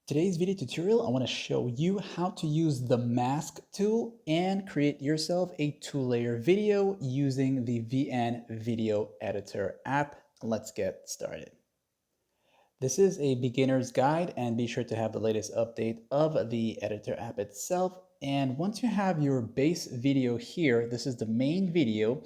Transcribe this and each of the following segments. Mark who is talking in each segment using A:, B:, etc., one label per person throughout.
A: Today's video tutorial, I want to show you how to use the mask tool and create yourself a two-layer video using the VN Video Editor app. Let's get started. This is a beginner's guide, and be sure to have the latest update of the editor app itself. And once you have your base video here, this is the main video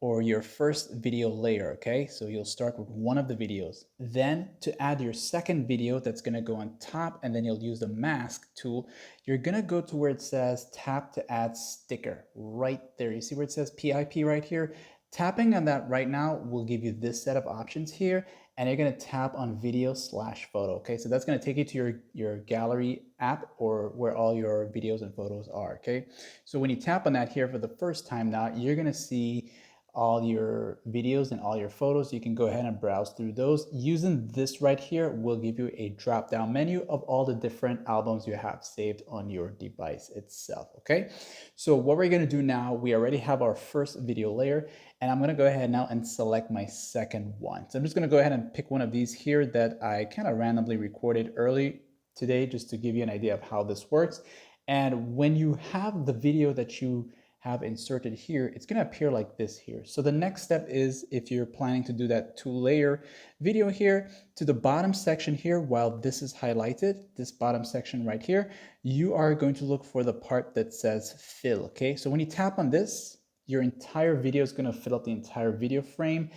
A: or your first video layer, okay? So you'll start with one of the videos. Then to add your second video that's gonna go on top, and then you'll use the mask tool, you're gonna go to where it says tap to add sticker right there. You see where it says PIP right here? Tapping on that right now will give you this set of options here, and you're gonna tap on video slash photo, okay? So that's gonna take you to your gallery app or where all your videos and photos are, okay? So when you tap on that here for the first time now, you're gonna see all your videos and all your photos. You can go ahead and browse through those. Using this right here will give you a drop down menu of all the different albums you have saved on your device itself, okay? So what we're gonna do now, we already have our first video layer, and I'm gonna go ahead now and select my second one. So I'm just gonna go ahead and pick one of these here that I kind of randomly recorded early today just to give you an idea of how this works. And when you have the video that you have inserted here, it's going to appear like this here. So the next step is, if you're planning to do that two-layer video here, to the bottom section here, while this is highlighted, this bottom section right here, you are going to look for the part that says fill, okay? So when you tap on this, your entire video is going to fill up the entire video frame,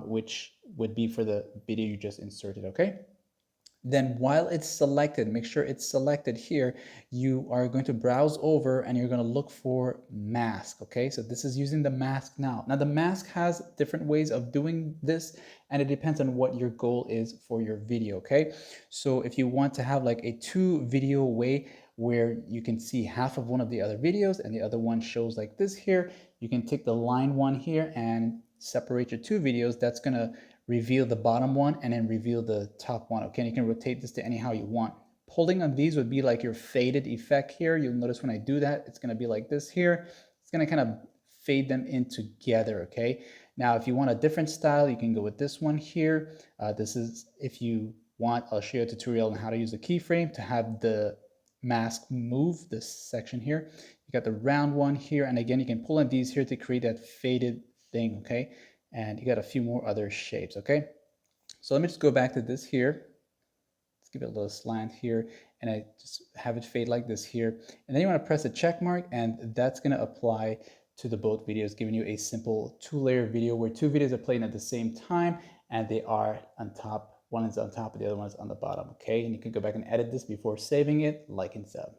A: which would be for the video you just inserted, okay? Then while it's selected, make sure it's selected here, you are going to browse over and you're going to look for mask, okay? So this is using the mask now. Now the mask has different ways of doing this, and it depends on what your goal is for your video, okay? So if you want to have like a two video way where you can see half of one of the other videos and the other one shows like this here, you can take the line one here and separate your two videos. That's going to reveal the bottom one and then reveal the top one, okay? And you can rotate this to anyhow you want. Pulling on these would be like your faded effect here. You'll notice when I do that, it's gonna be like this here. It's gonna kind of fade them in together, okay? Now, if you want a different style, you can go with this one here. This is, if you want, I'll show you a tutorial on how to use a keyframe to have the mask move, this section here. You got the round one here, and again, you can pull on these here to create that faded thing, okay? And you got a few more other shapes, okay? So let me just go back to this here. Let's give it a little slant here, and I just have it fade like this here. And then you want to press the check mark, and that's going to apply to the both videos, giving you a simple two-layer video where two videos are playing at the same time, and they are on top. One is on top, and the other one is on the bottom, okay? And you can go back and edit this before saving it, like and sub.